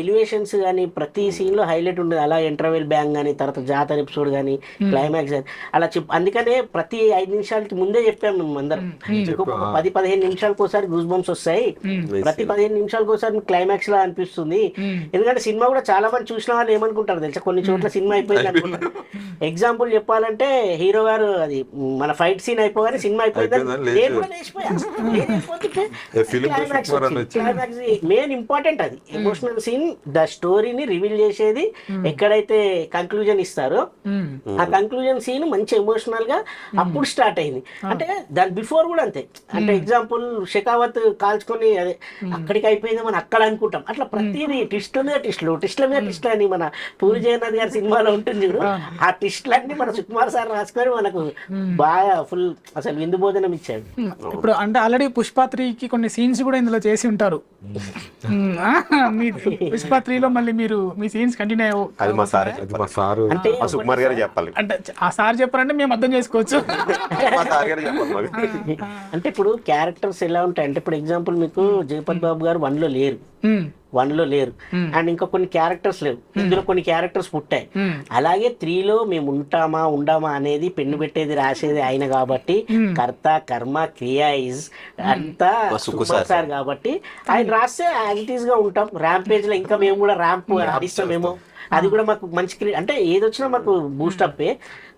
ఎలివేషన్స్ కానీ ప్రతి సీన్ లో హైలైట్ ఉంటుంది. అలా ఇంటర్వెల్ బ్యాంగ్ కానీ తర్వాత జాతర ఎపిసోడ్ కానీ క్లైమాక్స్ కానీ అలా అందుకనే ప్రతి 5 నిమిషాలకి ముందే చెప్పాము మేము అందరం. 10-15 నిమిషాలకు ఒకసారి గూస్ బంప్స్ వస్తాయి, ప్రతి 15 నిమిషాలకు ఒకసారి క్లైమాక్స్ లా అనిపిస్తుంది. ఎందుకంటే సినిమా కూడా చాలా మంది చూసిన వాళ్ళు ఏమనుకుంటారు తెలుసా, కొన్ని చోట్ల సినిమా అయిపోయింది అనుకుంటారు. ఎగ్జాంపుల్ చెప్పాలంటే హీరో గారు అది మన ఫైట్ సీన్ అయిపోగానే సినిమా అయిపోయింది. మెయిన్ ఇంపార్టెంట్ అది ఎమోషనల్ సీన్. ద స్టోరీని రివీల్ చేసేది ఎక్కడైతే కంక్లూజన్ ఇస్తారో ఆ కంక్లూజన్ సీన్ మంచి ఎమోషనల్ గా అప్పుడు స్టార్ట్ అయింది. అంటే దాని బిఫోర్ కూడా అంతే. అంటే ఎగ్జాంపుల్ షెకావత్ కాల్చుకొని అదే అక్కడికి అయిపోయింది మనం అక్కడ అనుకుంటాం. అట్లా ప్రతిదీ ట్విస్ట్ల మీద ట్విస్ట్లు అని మన పూరి జగన్నాథ్ గారి సినిమాలో ఉంటుంది చూడు, ఆ ట్విస్ట్లన్నీ మన సుకుమార్ సార్ రాసుకొని మనకు బాగా ఫుల్ అసలు విందు భోజనం ఇచ్చాడు. ఇప్పుడు అంటే ఆల్రెడీ పుష్ప 3కి కొన్ని సీన్స్ కూడా ఇందులో చేసి ఉంటారు. పుష్ప 3లో మళ్ళీ మీరు మీ సీన్స్ కంటిన్యూ అయ్యావు. అది మా సార్ అంటే సుకుమార్ గారు చెప్పాలి. అంటే ఆ సార్ చెప్పారంటే మేము అర్థం చేసుకోవచ్చు. అంటే ఇప్పుడు క్యారెక్టర్స్ ఎలా ఉంటాయి అంటే ఇప్పుడు ఎగ్జాంపుల్ మీకు జయపతి బాబు గారు 1లో లేరు అండ్ ఇంకా కొన్ని క్యారెక్టర్స్ లేవు. ఇందులో కొన్ని క్యారెక్టర్స్ పుట్టాయి. అలాగే 3లో మేము ఉండమా అనేది పెన్ను పెట్టేది రాసేది ఆయన కాబట్టి కర్త కర్మ క్రియ ఇస్ అంతా సుకుమార్ సార్ కాబట్టి ఆయన రాస్తే యాజ్ ఇట్ ఈస్ గా ఉంటాం. ర్యాంపేజ్ లో ఇంకా మేము కూడా ర్యాంప్ ఆడిస్తామేమో, అది కూడా మాకు మంచి అంటే ఏది వచ్చినా మాకు బూస్టప్.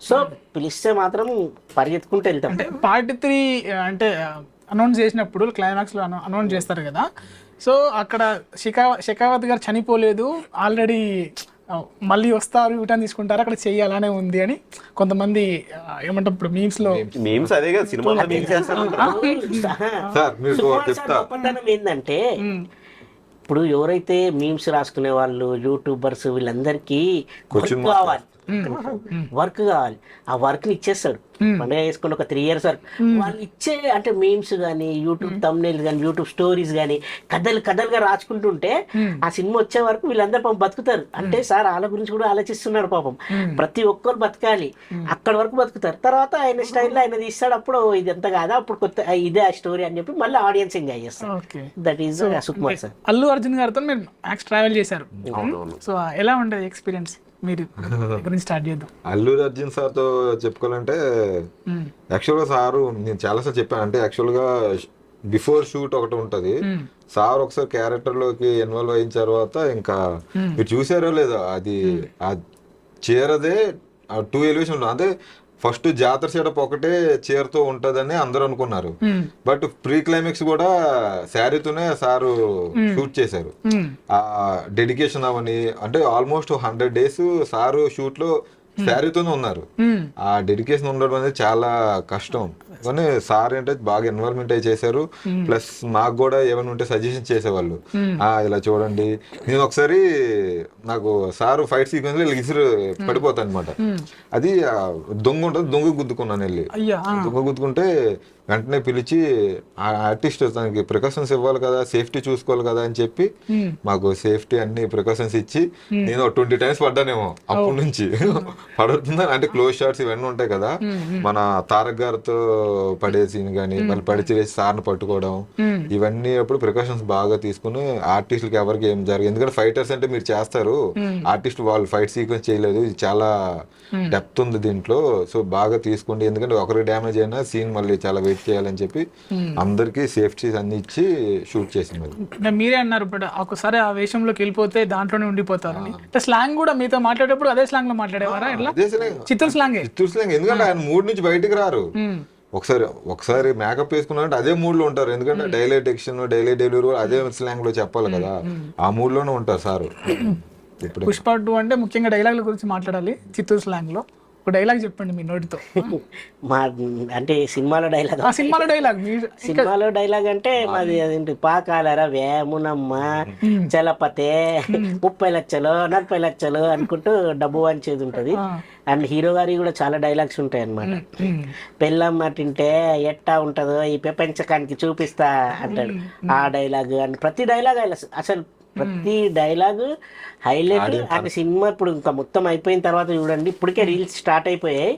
సో పిలిస్తే మాత్రం పరిగెత్తుకుంటూ వెళ్తాం. అంటే పార్ట్ 3 అంటే అనౌన్స్ చేసినప్పుడు క్లైమాక్స్ లో అనౌన్స్ చేస్తారు కదా, సో అక్కడ షెకావత్ గారు చనిపోలేదు, ఆల్రెడీ మళ్ళీ వస్తారు రిటర్న్ తీసుకుంటారు, అక్కడ చెయ్యి అలానే ఉంది అని కొంతమంది ఏమంటారు ఇప్పుడు మీమ్స్ అదే కదా సినిమా ఏంటంటే ఇప్పుడు ఎవరైతే మీమ్స్ రాసుకునే వాళ్ళు యూట్యూబర్స్ వీళ్ళందరికీ కావాలి వర్క్ కావాలి, ఆ వర్క్ ని ఇచ్చేస్తాడు. పండుగ చేసుకుని ఒక 3 years వరకు వాళ్ళు ఇచ్చే అంటే మీమ్స్ కానీ, యూట్యూబ్ థంబ్నెయిల్స్ కానీ, యూట్యూబ్ స్టోరీస్ కానీ కథలుగా రాసుకుంటుంటే ఆ సినిమా వచ్చే వరకు వీళ్ళందరూ పాపం బతుకుతారు. అంటే సార్ వాళ్ళ గురించి కూడా ఆలోచిస్తున్నాడు పాపం. ప్రతి ఒక్కరు బతకాలి, అక్కడి వరకు బతుకుతారు. తర్వాత ఆయన స్టైల్లో ఆయన తీస్తాడు. అప్పుడు ఇది ఎంత కాదా, అప్పుడు కొత్త ఇదే ఆ స్టోరీ అని చెప్పి మళ్ళీ ఆడియన్స్ ఎంజాయ్ చేస్తారు. That is Sukumar sir. Allu Arjun గారితో మీరు మ్యాక్స్ ట్రావెల్ చేశారు. సో ఎలా ఉండేది ఎక్స్పీరియన్స్? మీరు గురించి స్టార్ట్ చేద్దాం. అల్లు అర్జున్ సార్ తో చెప్పుకోవాలంటే యాక్చువల్ గా సారు నేను చాలాసార్లు చెప్పాను. అంటే యాక్చువల్ గా బిఫోర్ షూట్ ఒకటి ఉంటది, సార్ ఒకసారి క్యారెక్టర్ లోకి ఇన్వాల్వ్ అయిన తర్వాత ఇంకా మీరు చూసారో లేదో, అది ఆ చీరదే 2 ఎలివేషన్. అంటే ఫస్ట్ జాతర సెటప్ ఒకటే చీరతో ఉంటదని అందరూ అనుకున్నారు, బట్ ప్రీ క్లైమాక్స్ కూడా శారీతోనే సారు షూట్ చేశారు. ఆ డెడికేషన్ అవని అంటే ఆల్మోస్ట్ 100 days సారు షూట్ లో శారీతోనే ఉన్నారు. ఆ డెడికేషన్ ఉండడం అనేది చాలా కష్టం. కానీ సార్ అంటే బాగా ఇన్వాల్వ్మెంట్ అయి చేశారు. ప్లస్ మాకు కూడా ఏమైనా ఉంటే సజెషన్ చేసేవాళ్ళు, ఇలా చూడండి. నేను ఒకసారి నాకు సారు ఫైట్ సీక్వెన్స్ లో ఇసురు పడిపోతాను అనమాట. అది దొంగ ఉంటుంది, దొంగ గుద్దుకున్నాను వెళ్ళి. దొంగ గుద్దుకుంటే వెంటనే పిలిచి ఆ ఆర్టిస్ట్ తనకి ప్రికాషన్స్ ఇవ్వాలి కదా, సేఫ్టీ చూసుకోవాలి కదా అని చెప్పి మాకు సేఫ్టీ అన్ని ప్రికాషన్స్ ఇచ్చి నేను 20 times పడ్డానేమో అప్పటి నుంచి. పడుతుందని అంటే క్లోజ్ షాట్స్ ఇవన్నీ ఉంటాయి కదా, మన తారక్ గారితో పడే సీన్ కానీ మళ్ళీ పడిచి సార్ని పట్టుకోవడం, ఇవన్నీ అప్పుడు ప్రికాషన్స్ బాగా తీసుకుని ఆర్టిస్టులకి ఎవరికి ఏం జరగదు. ఎందుకంటే ఫైటర్స్ అంటే మీరు చేస్తారు, ఆర్టిస్ట్ వాళ్ళు ఫైట్ సీక్వెన్స్ చేయలేదు, ఇది చాలా డెప్త్ ఉంది దీంట్లో, సో బాగా తీసుకోండి. ఎందుకంటే ఒకరికి డ్యామేజ్ అయినా సీన్ మళ్ళీ చాలా వెయిట్ చేయాలని చెప్పి అందరికి సేఫ్టీస్ అన్ని ఇచ్చి షూట్ చేసింది. మీరే అన్నారు ఇప్పుడు ఒకసారి ఆ వేషంలోకి వెళ్ళిపోతే దాంట్లోనే ఉండిపోతారు. స్లాంగ్ కూడా మీతో మాట్లాడేటప్పుడు అదే స్లాంగ్ లో మాట్లాడేవారా? చిత్తూరు స్లాంగ్. ఎందుకంటే ఆయన మూడ్ నుంచి బయటకు రారు. ఒకసారి మేకప్ వేసుకున్నారంటే అదే మూడ్ లో ఉంటారు. ఎందుకంటే డైలీ టెక్షన్, డైలీ డెలివరీ అదే స్లాంగ్ లో చెప్పాలి కదా, ఆ మూడ్ లోనే ఉంటారు సారు. పుష్ప 2 అంటే ముఖ్యంగా డైలాగుల గురించి మాట్లాడాలి. చిత్తూరు స్లాంగ్ లో ఒక డైలాగ్ చెప్పండి మీ నోటితో. మా అంటే సినిమాలో డైలాగ్, సినిమాలో డైలాగ్ అంటే మాది అదేంటి, పాకాలరా వేమునమ్మ చలపతే 30 లక్షలు 40 లక్షలు అనుకుంటూ డబ్బు వంచేది ఉంటది. అండ్ హీరో గారి కూడా చాలా డైలాగ్స్ ఉంటాయి అన్నమాట. పెళ్ళమ్మ తింటే ఎట్టా ఉంటుందో ఈ ప్రపంచకానికి చూపిస్తా అంటాడు. ఆ డైలాగ్ అండ్ ప్రతి డైలాగ్ అసలు ప్రతి డైలాగ్ హైలైట్. అండ్ సినిమా ఇప్పుడు ఇంకా మొత్తం అయిపోయిన తర్వాత చూడండి, ఇప్పటికే రీల్స్ స్టార్ట్ అయిపోయాయి.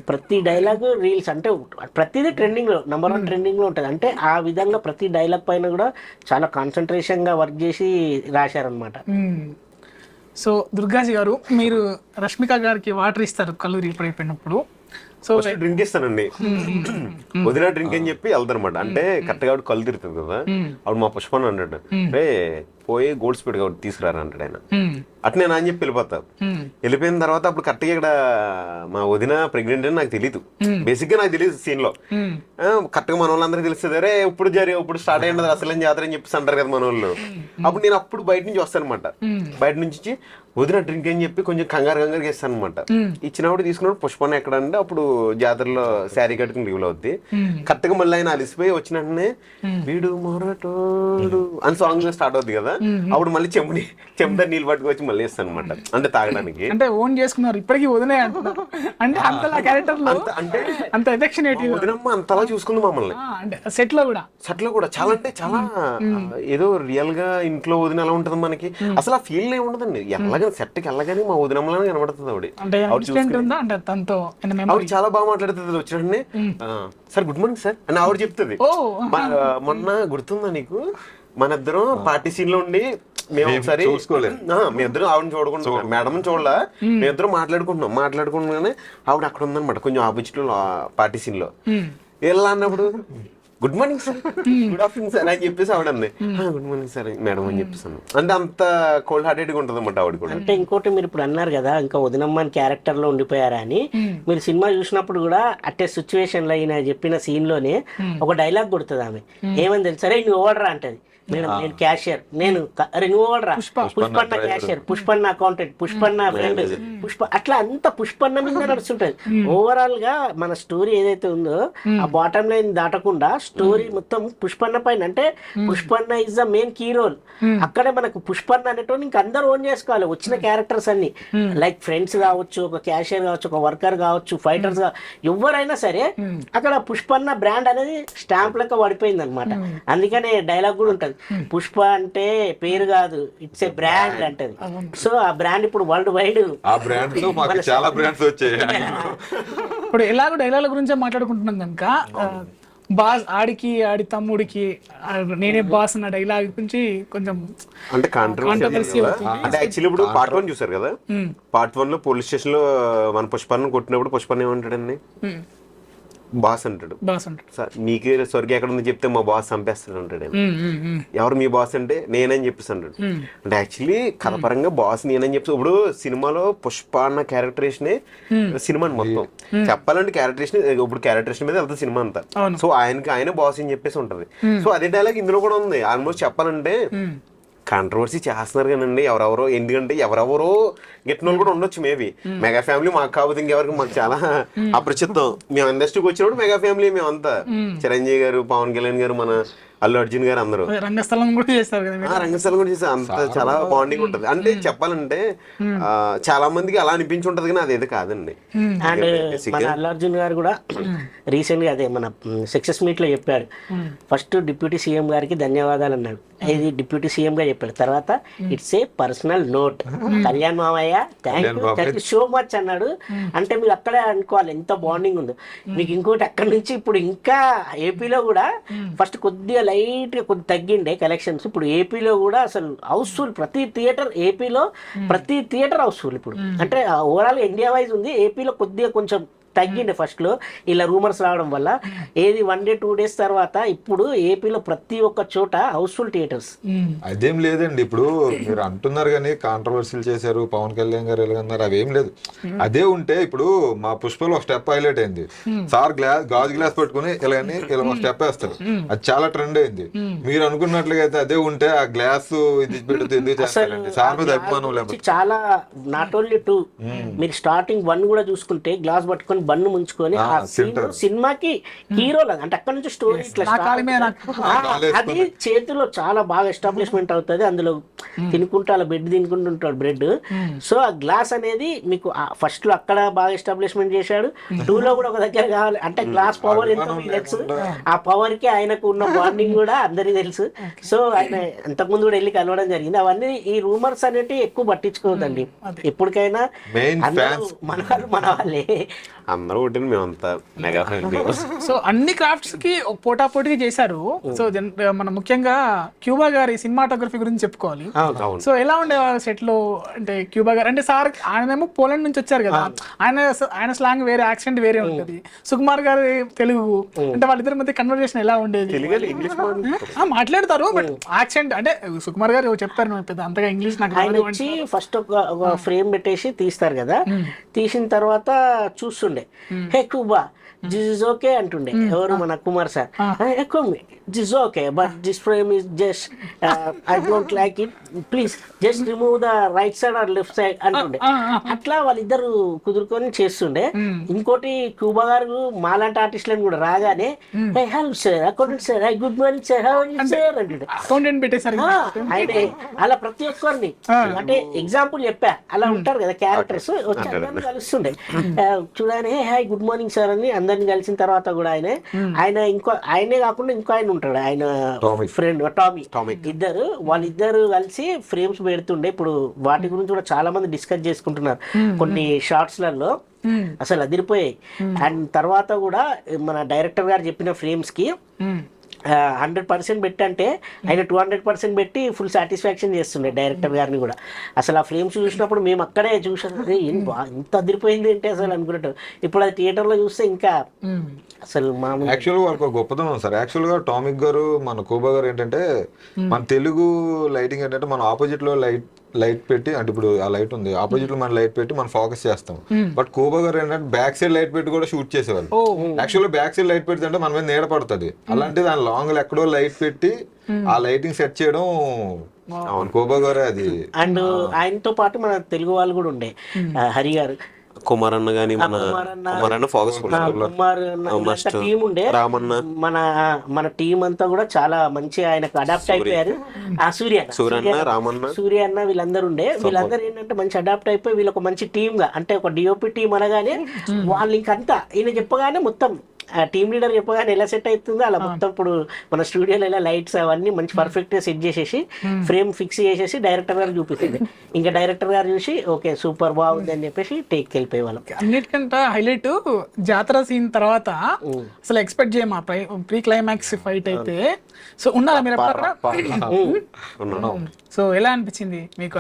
ప్రతి డైలాగ్ రీల్స్ అంటే ప్రతిదీ ట్రెండింగ్ లో నంబర్ 1 ట్రెండింగ్ లో ఉంటుంది. అంటే ఆ విధంగా ప్రతి డైలాగ్ పైన కూడా చాలా కాన్సన్ట్రేషన్ గా వర్క్ చేసి రాశారనమాట. సో దుర్గాజీ గారు, మీరు రష్మిక గారికి వాటర్ ఇస్తారు కళ్ళు రీపడిపోయినప్పుడు. సో డ్రింక్ ఇస్తానండి, వదిన డ్రింక్ అని చెప్పి వెళ్తారనమాట. అంటే కరెక్ట్ గా కళ్ళు తిరుగుతుంది కదా, అప్పుడు మా పుష్పన్న అన్నాడు, రే పోయి గోల్డ్ స్పీడ్ కాబట్టి తీసుకురారా అంటాడు ఆయన. అట్నే నా అని చెప్పి వెళ్ళిపోతా. వెళ్ళిపోయిన తర్వాత అప్పుడు కరెక్ట్ గా ఇక్కడ మా వదిన ప్రెగ్నెంట్ అని నాకు తెలియదు, బేసిక్ గా నాకు తెలియదు సీన్ లో. కరెక్ట్ గా మన వాళ్ళందరికీ తెలుస్తుంది, అరే ఇప్పుడు స్టార్ట్ అయినది అసలు జాతర అని చెప్పేసి అంటారు కదా మన వాళ్ళు. అప్పుడు నేను అప్పుడు బయట నుంచి వస్తాను అనమాట. బయట నుంచి వదిన డ్రింక్ అని చెప్పి కొంచెం కంగారు ఇస్తాను అనమాట. ఇచ్చినప్పుడు తీసుకున్నప్పుడు పుష్పన్న ఎక్కడ అంటే అప్పుడు జాతరలో శారీ కట్టుకుని లీవ్ లో అవుద్ది. కరెక్ట్ గా మళ్ళీ ఆయన అలిసిపోయి వచ్చిన వెంటనే వీడు మొరటోడు అని సాంగ్ స్టార్ట్ అవుద్ది కదా, అప్పుడు మళ్ళీ చెంబుదా నీళ్ళు పట్టుకొచ్చి మళ్ళీ ఇస్తాను అనమాట, అంటే తాగడానికి. అంటే ఓన్ చేసుకున్నారు ఇప్పటికీ వదిలే అంటున్నారు. అంటే అంతలా క్యారెక్టర్ లో అంటే అంత ఎఫెక్షనేట్ వదినమ్మ అంతలా చూసుకుంది మమ్మల్ని. సెట్ లో కూడా చాలా అంటే చాలా ఏదో రియల్ గా ఇంట్లో వదిన ఎలా ఉంటది మనకి అసలు ఆ ఫీల్ ఏమి ఉండదండి. ఎలాగని సెట్ కి వెళ్ళగానే మా వదినమ్మలా కనబడుతుంది ఆవిడ చాలా బాగా మాట్లాడుతుంది. వచ్చినట్టు సార్ గుడ్ మార్నింగ్ సార్ అని ఆవిడ చెప్తుంది. మొన్న గుర్తుందా నీకు, మన ఇద్దరం పార్టీ సీన్ లో ఉండి మేము ఒకసారి మేమిద్దరం ఆవిడని చూడకుండా మేడం చూడలా, మేమిద్దరం మాట్లాడుకుంటున్నానే ఆవిడ అక్కడ ఉందన్నమాట కొంచెం ఆపోజిట్ లో పార్టీ సీన్ లో. ఎలా అన్నప్పుడు good morning sir, good afternoon sir అని చెప్పేసి ఆవిడ అంది. గుడ్ మార్నింగ్ సార్ మేడం అని చెప్పేసాను. అంటే అంత కోల్డ్ హార్టెడ్ గా ఉంటుంది అన్నమాట ఆవిడ కూడా. అంటే ఇంకోటి మీరు ఇప్పుడు అన్నారు కదా ఇంకా వదినమ్మని క్యారెక్టర్ లో ఉండిపోయారా అని, మీరు సినిమా చూసినప్పుడు కూడా అట్టే సిచ్యువేషన్ లో ఈయన చెప్పిన సీన్ లోనే ఒక డైలాగ్ కొడుతుంది ఆమె. ఏమని తెలుసు, సరే నువ్వు ఓడరా అంటది. మేడం నేను క్యాషియర్, నేను నువ్వు ఓడరా, పుష్పన్న క్యాషియర్, పుష్పన్న అకౌంటెంట్, పుష్పన్న ఫ్రెండ్, అట్లా అంత పుష్పన్న మీద నడుస్తుంటది. ఓవరాల్ గా మన స్టోరీ ఏదైతే ఉందో ఆ బాటమ్ లైన్ దాటకుండా స్టోరీ మొత్తం పుష్పన్న పైన. అంటే పుష్పన్న is the main key role. అక్కడే మనకు పుష్పన్న అనేటోని ఇంక అందరూ ఓన్ చేసుకోవాలి. వచ్చిన క్యారెక్టర్స్ అన్ని లైక్ ఫ్రెండ్స్ కావచ్చు, ఒక క్యాషియర్ కావచ్చు, ఒక వర్కర్ కావచ్చు, ఫైటర్స్ ఎవరైనా సరే అక్కడ పుష్పన్న బ్రాండ్ అనేది స్టాంప్ లెక్క పడిపోయింది అనమాట. అందుకనే డైలాగ్ కూడా ఉంటది, పుష్ప అంటే పేరు కాదు, ఇట్స్ ఏ బ్రాండ్ అంటది. సో ఆ బ్రాండ్ ఇప్పుడు వరల్డ్ వైడ్. ఆ బ్రాండ్ తో మాకు చాలా బ్రాండ్స్ వచ్చాయి. ఇప్పుడు ఎలాగో డైలాగ్ గురించే మాట్లాడుకుంటున్నాం కనుక బాస్ ఆడికి ఆడి తమ్ముడికి నేనే బాస్ అన్న డైలాగ్ గురించి కొంచెం అంటే కాంట్రవర్సీ అంటే యాక్చువల్లీ ఇప్పుడు పార్ట్ 1 చూసారు కదా, పార్ట్ 1 లో పోలీస్ స్టేషన్ లో మన పుష్పన్న కొట్టినప్పుడు పుష్పన్న ఏమంటాడండి, బాస్ అంటాడు. సార్ మీకే స్వర్గం ఎక్కడ ఉంది చెప్తే మా బాస్ చంపేస్తాడు అంటాడు. ఎవరు మీ బాస్ అంటే నేనని చెప్పేసి అంటాడు. అంటే యాక్చువల్లీ కథపరంగా బాస్ నేనని చెప్పి ఇప్పుడు సినిమాలో పుష్ప అన్న క్యారెక్టరేషన్ సినిమా మొత్తం చెప్పాలంటే క్యారెక్టరేషన్ ఇప్పుడు క్యారెక్టరేషన్ మీద వెళ్తుంది సినిమా అంతా. సో ఆయన బాస్ అని చెప్పేసి ఉంటది. సో అదే డైలాగ్ ఇందులో కూడా ఉంది. ఆల్మోస్ట్ చెప్పాలంటే కాంట్రవర్సీ చేస్తున్నారు కానండి ఎవరెవరో, ఎందుకంటే ఎవరెవరో గెట్టిన వాళ్ళు కూడా ఉండొచ్చు. మేబీ మెగా ఫ్యామిలీ మాకు కాకపోతే ఇంకెవరికి మాకు చాలా అప్రచిత్తం. మేము ఇండస్ట్రీకి వచ్చినప్పుడు మెగా ఫ్యామిలీ మేమంతా, చిరంజీవి గారు, పవన్ కళ్యాణ్ గారు, మన అల్లు అర్జున్ గారు అందరూ రంగస్థలం కూడా చేస్తారు కదా, రంగస్థలం కూడా చేస్తారు. అంత చాలా బాండింగ్ ఉంటది. అంటే చెప్పాలంటే చాలా మందికి అలా అనిపించి ఉంటది కానీ అదేది కాదండి. అండ్ మన అల్లు అర్జున్ గారు కూడా రీసెంట్ గా అదే మన సక్సెస్ మీట్ లో చెప్పాడు, ఫస్ట్ డిప్యూటీ సీఎం గారికి ధన్యవాదాలు అన్నాడు. ఇది డిప్యూటీ సీఎం గా చెప్పాడు. తర్వాత it's a personal note, Kalyan మామయ్య థ్యాంక్ యూ సో మచ్ అన్నాడు. అంటే మీరు అక్కడే అనుకోవాలి ఎంత బాండింగ్ ఉందో మీకు. ఇంకోటి అక్కడి నుంచి ఇప్పుడు ఇంకా ఏపీలో కూడా ఫస్ట్ కొద్దిగా లైట్ గా కొద్ది తగ్గిండే కలెక్షన్స్. ఇప్పుడు ఏపీలో కూడా అసలు హౌస్ఫుల్, ప్రతి థియేటర్ ఏపీలో ప్రతి థియేటర్ హౌస్ఫుల్ ఇప్పుడు. అంటే ఓవరాల్ ఇండియా వైజ్ ఉంది, ఏపీలో కొద్దిగా కొంచెం తగ్గిండే ఫస్ట్ లో ఇలా రూమర్స్ రావడం వల్ల. ఏది 1 day 2 days తర్వాత ఇప్పుడు ఏపీలో ప్రతి ఒక్క చోట హౌస్ఫుల్ థియేటర్స్. అదేం లేదండి, ఇప్పుడు మీరు అంటున్నారు కానీ కాంట్రవర్సీలు చేశారు పవన్ కళ్యాణ్ గారు ఎలాగన్నారు, అవేం లేదు. అదే ఉంటే ఇప్పుడు మా పుష్పలో ఒక స్టెప్ హైలైట్ అయింది. సార్ గాజు గ్లాస్ పట్టుకుని ఇలాగని ఇలా ఒక స్టెప్ వేస్తారు, అది చాలా ట్రెండ్ అయింది. మీరు అనుకున్నట్లుగా అయితే అదే ఉంటే ఆ గ్లాస్ ఇది పెడితే ఎందుకు చేస్తారండి? సార్ మీద అభిమానం లేకపోతే చాలా. నాట్ ఓన్లీ 2, మీరు స్టార్టింగ్ 1 కూడా చూసుకుంటే గ్లాస్ పట్టుకొని బన్ను ముంచుకొని ఆ సినిమాకి హీరో లాగా, అంటే అక్కడ నుంచి స్టోరీ అది చేతిలో చాలా బాగా ఎస్టాబ్లిష్మెంట్ అవుతుంది. అందులో తినుకుంటూ అలా బెడ్ తినుకుంటుంటాడు బ్రెడ్. సో ఆ గ్లాస్ అనేది మీకు ఫస్ట్ లో అక్కడ బాగా ఎస్టాబ్లిష్మెంట్ చేశాడు. 2 లో కూడా ఒక దగ్గర కావాలి అంటే గ్లాస్ పవర్ ఎంతో మీకు తెలుసు. ఆ పవర్ కి ఆయనకు ఉన్న బాండింగ్ కూడా అందరికీ తెలుసు. సో ఆయన అంతకుముందు కూడా వెళ్ళి కలవడం జరిగింది. అవన్నీ ఈ రూమర్స్ అనేటివి ఎక్కువ పట్టించుకోవద్దండి. ఎప్పటికైనా మన వాళ్ళే అందరూ ఒకటి మేమంతా మెగా ఫ్యామిలీ. సో అన్ని క్రాఫ్ట్స్ కి పోటాపోటీగా చేశారు. సో మనం ముఖ్యంగా క్యూబా గారి సినిమాటోగ్రఫీ గురించి చెప్పుకోవాలి. సో ఎలా ఉండేవారు సెట్ లో? అంటే క్యూబా గారు అంటే సార్ ఆయనేమో పోలాండ్ నుంచి వచ్చారు కదా, ఆయన స్లాంగ్ వేరే, యాక్సెంట్ వేరే ఉంటది. సుకుమార్ గారి తెలుగు, అంటే వాళ్ళిద్దరి మధ్య కన్వర్జేషన్ ఎలా ఉండేది? ఇంగ్లీష్ మాట్లాడతారు బట్ యాక్సెంట్ అంటే సుకుమార్ గారు చెప్తారు పెద్ద అంతగా ఇంగ్లీష్ నాకు. ఫస్ట్ ఒక ఫ్రేమ్ పెట్టేసి తీస్తారు కదా, తీసిన తర్వాత చూస్తుండే హే కుబా దిస్ ఇస్ ఓకే అంటుండే ఎవరు మన Kumar sir. This okay but this frame is just I don't like it, please just remove the right side or left side అంటుండే. అట్లా వాళ్ళిద్దరు కుదురుకొని చేస్తుండే. ఇంకోటి క్యూబా గారు మాలాంటి ఆర్టిస్టులను కూడా రాగానే hey hello sir, accountant sir, hi good morning sir, how are you sir అంటుండే. ఆయన అలా ప్రతి ఒక్కరిని అంటే ఎగ్జాంపుల్ చెప్పా అలా ఉంటారు కదా క్యారెక్టర్స్, వచ్చి అందరిని కలుస్తుండే. చూడగానే హై గుడ్ మార్నింగ్ సార్ అని అందరిని కలిసిన తర్వాత కూడా ఆయనే కాకుండా ఇంకో ఆయన ఉంటాడు, ఆయన ఫ్రెండ్ టామీ. వాళ్ళిద్దరు కలిసి ఫ్రేమ్స్ పెడుతుండే. ఇప్పుడు వాటి గురించి కూడా చాలా మంది డిస్కస్ చేసుకుంటున్నారు కొన్ని షార్ట్స్ లలో, అసలు అదిరిపోయాయి. అండ్ తర్వాత కూడా మన డైరెక్టర్ గారు చెప్పిన ఫ్రేమ్స్ కి 100% పెట్టి అంటే ఆయన 200% పెట్టి ఫుల్ సాటిస్ఫాక్షన్ చేస్తుండే డైరెక్టర్ గారిని కూడా. అసలు ఆ ఫ్రేమ్స్ చూసినప్పుడు మేము అక్కడే చూసాం, ఇంత అదిరిపోయింది అంటే అసలు అనుకున్నట్టు. ఇప్పుడు అది థియేటర్ లో చూస్తే ఇంకా అసలు యాక్చువల్గా వాళ్ళకి ఒక గొప్పతనం సార్. యాక్చువల్గా టామిక్ గారు మన కోబా గారు ఏంటంటే మన తెలుగు లైటింగ్ ఏంటంటే మన ఆపోజిట్ లో లైట్ పెట్టి, అంటే ఇప్పుడు ఆ లైట్ ఉంది ఆపోజిట్ లో మన లైట్ పెట్టి మనం ఫోకస్ చేస్తాం. బట్ కోబా గారు ఏంటంటే బ్యాక్ సైడ్ లైట్ పెట్టి కూడా షూట్ చేసేవాళ్ళు. యాక్చువల్గా బ్యాక్ సైడ్ లైట్ పెడితే మన మీద నీడ పడుతుంది, అలాంటి దాని లాంగ్ ఎక్కడో లైట్ పెట్టి ఆ లైటింగ్ సెట్ చేయడం కోబా గారు అది. అండ్ ఆయనతో పాటు మన తెలుగు వాళ్ళు కూడా ఉండే హరి గారు. కుమార్ అన్న గానీ కుమార్ అన్న ఫోకస్ కుమార్ టీం ఉండే రామన్న మన టీం అంతా కూడా చాలా మంచి ఆయనకు అడాప్ట్ అయిపోయారు. ఆ సూర్య అన్న వీళ్ళందరూ ఉండే, వీళ్ళందరూ ఏంటంటే మంచి అడాప్ట్ అయిపోయి వీళ్ళు ఒక మంచి టీమ్ గా, అంటే ఒక డిఓపి టీం అనగానే వాళ్ళు ఇంకంతా ఈయన చెప్పగానే మొత్తం టీమ్ లీడర్ చెప్పగానే ఎలా సెట్ అవుతుందో అలా మొత్తం ఇప్పుడు మన స్టూడియోలో ఎలా లైట్స్ అవన్నీ మంచి పర్ఫెక్ట్ గా సెట్ చేసేసి ఫ్రేమ్ ఫిక్స్ చేసేసి డైరెక్టర్ గారు చూపిస్తుంది. ఇంకా డైరెక్టర్ గారు చూసి ఓకే సూపర్ బాగుంది అని చెప్పేసి టేక్ వెళ్ళిపోయే వాళ్ళం. అన్నిటికంటే హైలైట్ జాతర సీన్ తర్వాత అసలు ఎక్స్పెక్ట్ చేయమా ప్రీ క్లైమాక్స్ ఫైట్ అయితే. సో ఉన్నారా మీరు ఎప్పుడన్నా? సో ఎలా అనిపించింది మీకు?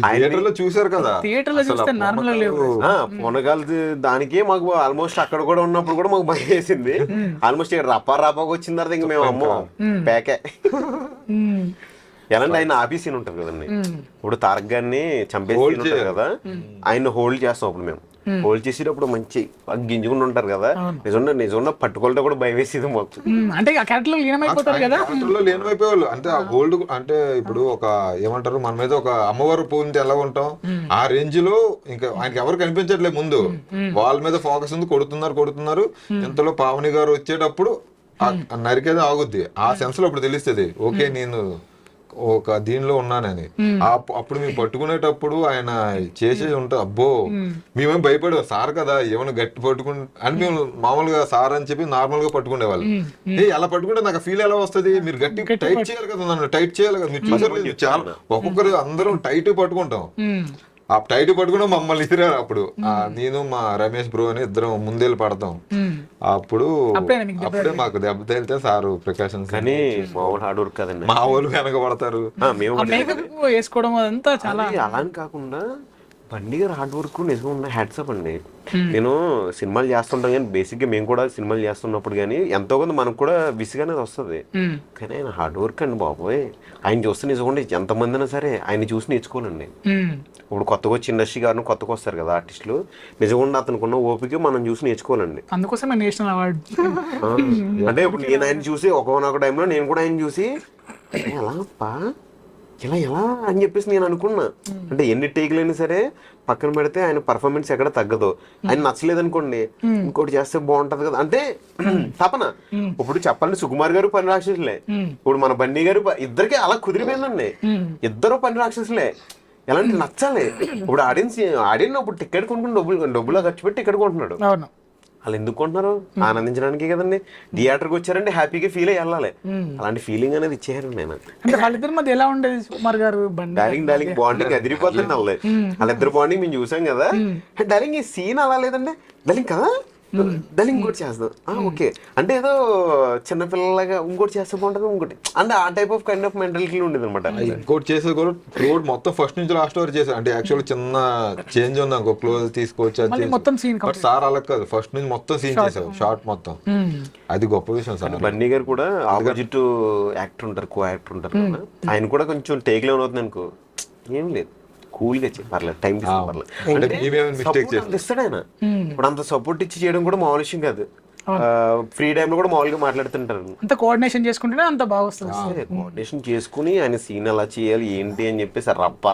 థియేటర్ లో చూసారు కదా, థియేటర్ లో చూస్తే నార్మల్ గా లేవు. పొనగాలి దానికి మాకు ఆల్మోస్ట్ అక్కడ కూడా ఉన్నప్పుడు కూడా మాకు భయం వేసింది. ఆల్మోస్ట్ ఇక్కడ రప్పాగా వచ్చిన తర్వాత ఇంక మేము అమ్మో ప్యాకే. ఎలాంటి ఆయన ఆఫీస్ సీన్ ఉంటది కదండి, ఇప్పుడు తారక్ గారిని చంపేసి కదా, ఆయన హోల్డ్ చేస్తాం అప్పుడు మేము. హోల్డ్ చేసేటప్పుడు మంచి గింజుకుని ఉంటారు కదా, నిజంగా పట్టుకోవడం కూడా భయం వేసేది మాకు. అంటే ఆ క్యారెక్టర్ లో లీనమైపోతారు కదా, లీనమైపోయేవాళ్ళు. అంటే ఆ హోల్డ్ అంటే ఇప్పుడు ఒక ఏమంటారు మన మీద ఒక అమ్మవారు పూజ ఎలా ఉంటాం ఆ రేంజ్ లో ఇంకా ఆయనకి ఎవరు కనిపించట్లేదు ముందు, వాళ్ళ మీద ఫోకస్ ఉంది, కొడుతున్నారు. ఇంతలో పావని గారు వచ్చేటప్పుడు నరికేది ఆగుద్ది. ఆ సెన్స్ లో ఇప్పుడు తెలుస్తుంది ఓకే నేను ఒక దీనిలో ఉన్నానని. అప్పుడు మేము పట్టుకునేటప్పుడు ఆయన చేసేది ఉంటా అబ్బో మేమేం భయపడే సార్ కదా ఏమైనా గట్టి పట్టుకుని అని మేము మామూలుగా సార్ అని చెప్పి నార్మల్ గా పట్టుకునేవాళ్ళు. అలా పట్టుకుంటే నాకు ఫీల్ ఎలా వస్తుంది, మీరు గట్టి టైట్ చేయాలి కదా, నన్ను టైట్ చేయాలి కదా. మీరు చూసారు చాలా ఒక్కొక్కరు అందరం టైట్ పట్టుకుంటాం. ఆ టైట్ పట్టుకుని మమ్మల్ని ఇసిరారు. అప్పుడు నేను మా రమేష్ బ్రో అని ఇద్దరం ముందేళ్ళు పడతాం. అప్పుడు అప్పుడే మాకు దెబ్బ తేలితే సారు ప్రికాషన్స్. కానీ మామూలు హార్డ్ వర్క్ కదండి, మా వాళ్ళు వెనక పడతారు. వేసుకోవడం అదంతా చాలా అలా అని కాకుండా బండి గారు హార్డ్ వర్క్ నిజంగా ఉన్న హ్యాట్సప్ అండి. నేను సినిమాలు చేస్తుంటాను కానీ బేసిక్ గా మేము కూడా సినిమాలు చేస్తున్నప్పుడు కానీ ఎంతో కొంత మనకు కూడా విసుగు అనేది వస్తుంది. కానీ ఆయన హార్డ్ వర్క్ అండి బాబోయ్. ఆయన చూస్తే నిజంగా ఎంతమంది అయినా సరే ఆయన చూసి నేర్చుకోవాలండి. ఇప్పుడు కొత్తగా వచ్చి ఇండస్ట్రీ గారిని కొత్తగా వస్తారు కదా ఆర్టిస్టులు, నిజంగా అతనికి ఉన్న ఓపిక మనం చూసి నేర్చుకోవాలండి. అందుకోసం నేషనల్ అవార్డు. అంటే ఇప్పుడు నేను ఆయన చూసి ఒకనొక టైంలో నేను కూడా ఆయన చూసి ఎలా ఎలా అని చెప్పేసి నేను అనుకున్నా. అంటే ఎన్ని టేకులైనా సరే పక్కన పెడితే ఆయన పర్ఫార్మెన్స్ ఎక్కడ తగ్గదు. ఆయన నచ్చలేదు అనుకోండి ఇంకోటి చేస్తే బాగుంటది కదా అంటే తపన. ఇప్పుడు చెప్పాలంటే సుకుమార్ గారు పని రాక్షసులే, ఇప్పుడు మన బండి గారు ఇద్దరికి అలా కుదిరిపోయిందండి. ఇద్దరు పని రాక్షసులే. ఎలాంటి నచ్చాలి. ఇప్పుడు ఆడియన్స్ ఇప్పుడు టికెట్ కొనుక్కుని డబ్బులు ఖర్చు పెట్టి టికెట్ కొంటున్నాడు. వాళ్ళు ఎందుకు కొంటున్నారు? ఆనందించడానికి కదండి. థియేటర్కి వచ్చారంటే హ్యాపీగా ఫీల్ అయ్యి వెళ్ళాలి. అలాంటి ఫీలింగ్ అనేది ఇచ్చేయారండి నేను. అంటే వాళ్ళిద్దరి మధ్య ఎలా ఉండేది సుకుమార్ గారు డార్లింగ్ బాండింగ్ అదిరిపోతుంది. వాళ్ళిద్దరు బాండింగ్ మేము చూసాం కదా. డార్లింగ్ ఈ సీన్ అలా లేదండి, డార్లింగ్ కదా డార్లింగ్ ఇంకోటి చేస్తాం ఓకే అంటే ఏదో చిన్నపిల్లలాగా ఇంకోటి చేస్తే బాగుంటుంది ఇంకోటి అంటే ఆ type of kind of mentality ఉండేది అనమాట. ఇంకోటి చేసేది కూడా క్లోజ్ మొత్తం ఫస్ట్ నుంచి లాస్ట్ వరకు చేశారు. అంటే యాక్చువల్ చిన్న చేంజ్ ఉంది అనుకో, క్లోజ్ తీసుకోవచ్చు. సార్ అలా కాదు, ఫస్ట్ నుంచి మొత్తం సీన్ చేశారు, షార్ట్ మొత్తం. అది గొప్ప విషయం సార్. బన్నీ గారు కూడా ఆపోజిట్ యాక్టర్ ఉంటారు, కో యాక్టర్ ఉంటారు కదా, ఆయన కూడా కొంచెం టేక్ లో అవుతుంది అనుకో, ఏం లేదు కూల్ గా పర్లేదు, టైం ఇస్తాడు ఆయన. ఇప్పుడు అంత సపోర్ట్ ఇచ్చి చేయడం కూడా మామూలు విషయం కాదు. ఫ్రీ టైం లో కూడా మామూలుగా మాట్లాడుతుంటారు. అంత కోఆర్డినేషన్ చేసుకుంటే అంత బాగా వస్తుంది. కోఆర్డినేషన్ చేసుకుని ఆయన సీన్ ఎలా చేయాలి ఏంటి అని చెప్పేసి రప్ప